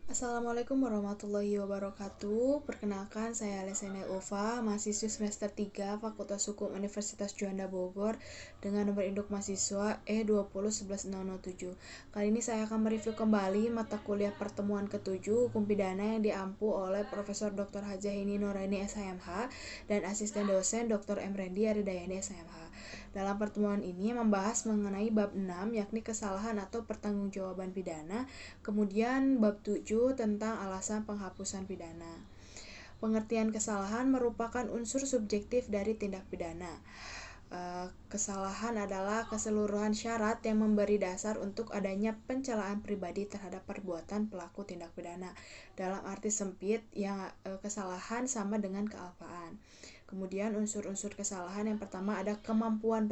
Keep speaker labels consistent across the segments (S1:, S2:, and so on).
S1: Assalamualaikum warahmatullahi wabarakatuh. Perkenalkan, saya Lesene Ulfa, mahasiswa semester 3 Fakultas Hukum Universitas Juanda Bogor dengan nomor induk mahasiswa E2011007. Kali ini saya akan mereview kembali mata kuliah pertemuan ke-7 Hukum Pidana yang diampu oleh Profesor Dr. Hajah Hini Nuraini SHMH dan asisten dosen Dr. M. Rendi Aridayani SHMH. Dalam pertemuan ini membahas mengenai bab 6 yakni kesalahan atau pertanggungjawaban pidana, kemudian bab 7 tentang alasan penghapusan pidana. Pengertian kesalahan merupakan unsur subjektif dari tindak pidana. Kesalahan adalah keseluruhan syarat yang memberi dasar untuk adanya pencelaan pribadi terhadap perbuatan pelaku tindak pidana. Dalam arti sempit, yang kesalahan sama dengan kealpaan. Kemudian unsur-unsur kesalahan yang pertama ada kemampuan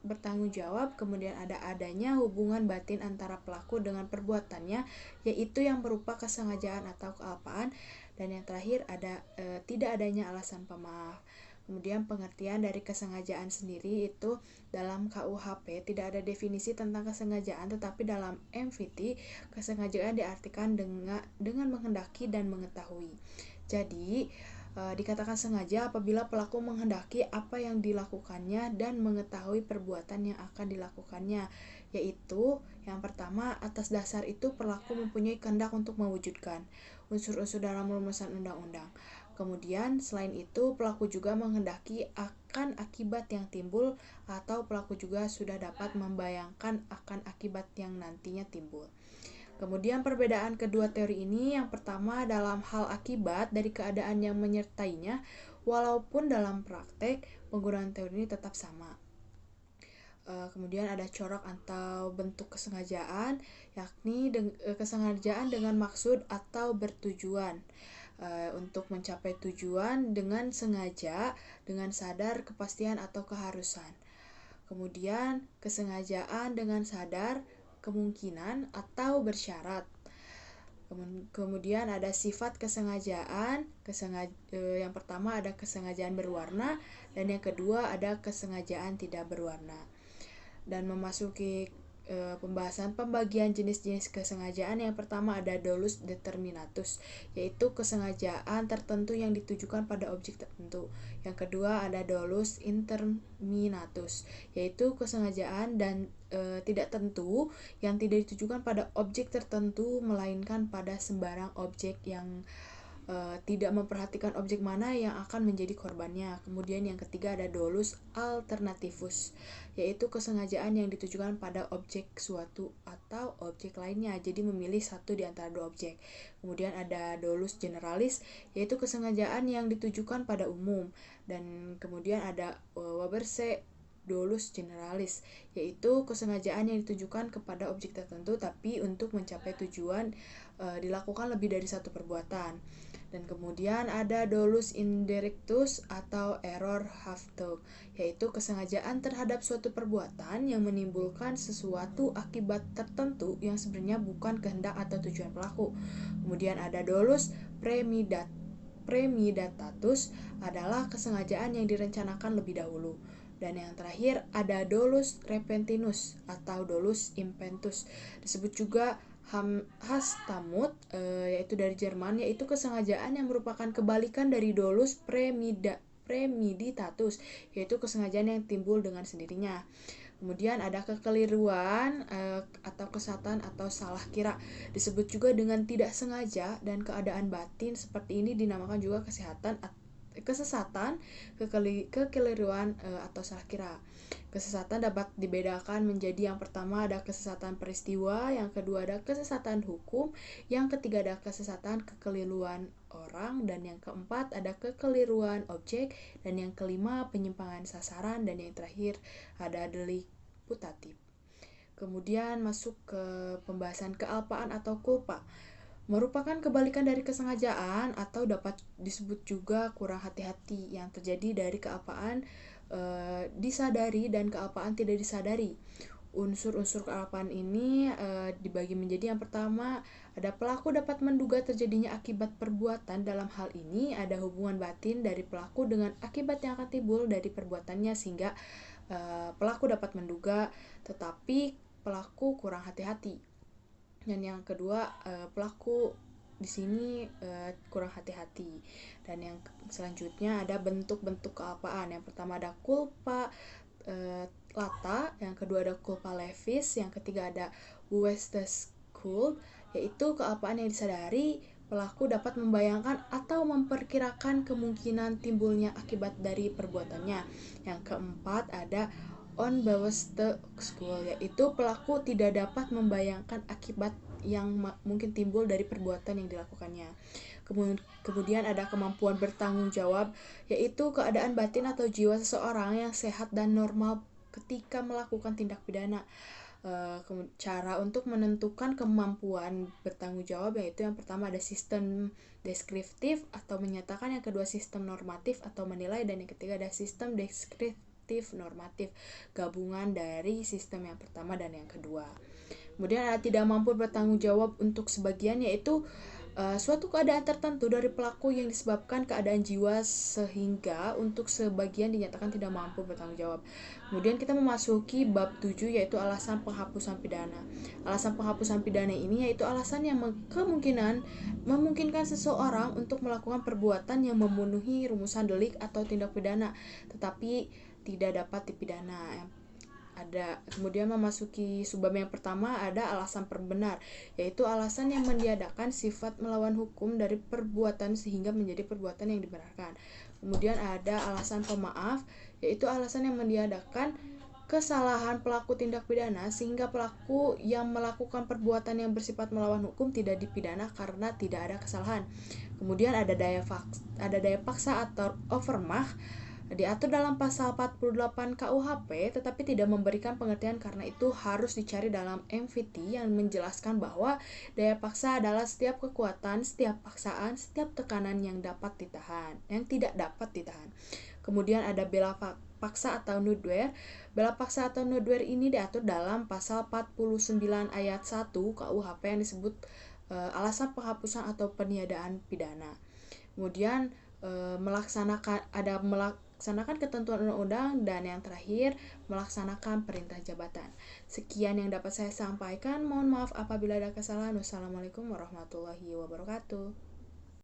S1: bertanggung jawab, kemudian ada adanya hubungan batin antara pelaku dengan perbuatannya, yaitu yang berupa kesengajaan atau kealpaan, dan yang terakhir ada tidak adanya alasan pemaaf. Kemudian pengertian dari kesengajaan sendiri itu dalam KUHP tidak ada definisi tentang kesengajaan, tetapi dalam MVT kesengajaan diartikan dengan menghendaki dan mengetahui. Jadi dikatakan sengaja apabila pelaku menghendaki apa yang dilakukannya dan mengetahui perbuatan yang akan dilakukannya, yaitu yang pertama, atas dasar itu pelaku mempunyai kehendak untuk mewujudkan unsur-unsur dalam rumusan undang-undang. Kemudian selain itu pelaku juga menghendaki akan akibat yang timbul, atau pelaku juga sudah dapat membayangkan akan akibat yang nantinya timbul. Kemudian perbedaan kedua teori ini, yang pertama dalam hal akibat dari keadaan yang menyertainya, walaupun dalam praktek penggunaan teori ini tetap sama. Kemudian ada corak atau bentuk kesengajaan, yakni kesengajaan dengan maksud atau bertujuan untuk mencapai tujuan dengan sengaja, dengan sadar, kepastian atau keharusan. Kemudian kesengajaan dengan sadar, kemungkinan atau bersyarat. Kemudian ada sifat kesengajaan. Yang pertama ada kesengajaan berwarna, dan yang kedua ada kesengajaan tidak berwarna. Dan memasuki pembahasan pembagian jenis-jenis kesengajaan, yang pertama ada dolus determinatus, yaitu kesengajaan tertentu yang ditujukan pada objek tertentu. Yang kedua ada dolus interminatus, yaitu kesengajaan dan tidak tentu yang tidak ditujukan pada objek tertentu melainkan pada sembarang objek yang tidak memperhatikan objek mana yang akan menjadi korbannya. Kemudian yang ketiga ada dolus alternativus, yaitu kesengajaan yang ditujukan pada objek suatu atau objek lainnya, jadi memilih satu di antara dua objek. Kemudian ada dolus generalis, yaitu kesengajaan yang ditujukan pada umum. Dan kemudian ada waberse dolus generalis, yaitu kesengajaan yang ditujukan kepada objek tertentu tapi untuk mencapai tujuan dilakukan lebih dari satu perbuatan. Dan kemudian ada dolus indirectus atau error hafto, yaitu kesengajaan terhadap suatu perbuatan yang menimbulkan sesuatu akibat tertentu yang sebenarnya bukan kehendak atau tujuan pelaku. Kemudian ada dolus premeditatus, adalah kesengajaan yang direncanakan lebih dahulu. Dan yang terakhir ada dolus repentinus atau dolus impetus, disebut juga Hastamut, yaitu dari Jerman, yaitu kesengajaan yang merupakan kebalikan dari dolus premeditatus, yaitu kesengajaan yang timbul dengan sendirinya. Kemudian ada kekeliruan atau kesalahan atau salah kira, disebut juga dengan tidak sengaja, dan keadaan batin seperti ini dinamakan juga kesesatan, kekeliruan atau salah kira. Kesesatan dapat dibedakan menjadi, yang pertama ada kesesatan peristiwa, yang kedua ada kesesatan hukum, yang ketiga ada kesesatan kekeliruan orang, dan yang keempat ada kekeliruan objek, dan yang kelima penyimpangan sasaran, dan yang terakhir ada delik putatif. Kemudian masuk ke pembahasan kealpaan atau culpa, merupakan kebalikan dari kesengajaan atau dapat disebut juga kurang hati-hati yang terjadi dari kealpaan disadari dan kealpaan tidak disadari. Unsur-unsur kealpaan ini dibagi menjadi, yang pertama ada pelaku dapat menduga terjadinya akibat perbuatan. Dalam hal ini ada hubungan batin dari pelaku dengan akibat yang akan timbul dari perbuatannya, sehingga pelaku dapat menduga tetapi pelaku kurang hati-hati. Dan yang kedua, pelaku di sini kurang hati-hati. Dan yang selanjutnya ada bentuk-bentuk kealpaan. Yang pertama ada culpa lata, yang kedua ada culpa levis, yang ketiga ada West's Schuld, yaitu kealpaan yang disadari pelaku dapat membayangkan atau memperkirakan kemungkinan timbulnya akibat dari perbuatannya. Yang keempat ada Unbewusste Schuld, yaitu pelaku tidak dapat membayangkan akibat yang mungkin timbul dari perbuatan yang dilakukannya. Kemudian ada kemampuan bertanggung jawab, yaitu keadaan batin atau jiwa seseorang yang sehat dan normal ketika melakukan tindak pidana. Cara untuk menentukan kemampuan bertanggung jawab yaitu yang pertama ada sistem deskriptif atau menyatakan, yang kedua sistem normatif atau menilai, dan yang ketiga ada sistem deskriptif normatif, gabungan dari sistem yang pertama dan yang kedua. Kemudian ada tidak mampu bertanggung jawab untuk sebagian, yaitu suatu keadaan tertentu dari pelaku yang disebabkan keadaan jiwa sehingga untuk sebagian dinyatakan tidak mampu bertanggung jawab. Kemudian kita memasuki bab 7 yaitu alasan penghapusan pidana. Alasan penghapusan pidana ini yaitu alasan yang memungkinkan seseorang untuk melakukan perbuatan yang memenuhi rumusan delik atau tindak pidana tetapi tidak dapat dipidana. Kemudian memasuki subbab yang pertama ada alasan perbenar, yaitu alasan yang meniadakan sifat melawan hukum dari perbuatan sehingga menjadi perbuatan yang dibenarkan. Kemudian ada alasan pemaaf, yaitu alasan yang meniadakan kesalahan pelaku tindak pidana sehingga pelaku yang melakukan perbuatan yang bersifat melawan hukum tidak dipidana karena tidak ada kesalahan. Kemudian ada daya paksa atau overmach, diatur dalam pasal 48 KUHP tetapi tidak memberikan pengertian, karena itu harus dicari dalam MVT yang menjelaskan bahwa daya paksa adalah setiap kekuatan, setiap paksaan, setiap tekanan yang tidak dapat ditahan. Kemudian ada bela paksa atau nudwehr. Bela paksa atau nudwehr ini diatur dalam pasal 49 ayat 1 KUHP yang disebut alasan penghapusan atau peniadaan pidana. Kemudian melaksanakan ketentuan undang-undang, dan yang terakhir melaksanakan perintah jabatan. Sekian yang dapat saya sampaikan. Mohon maaf apabila ada kesalahan. Wassalamualaikum warahmatullahi wabarakatuh.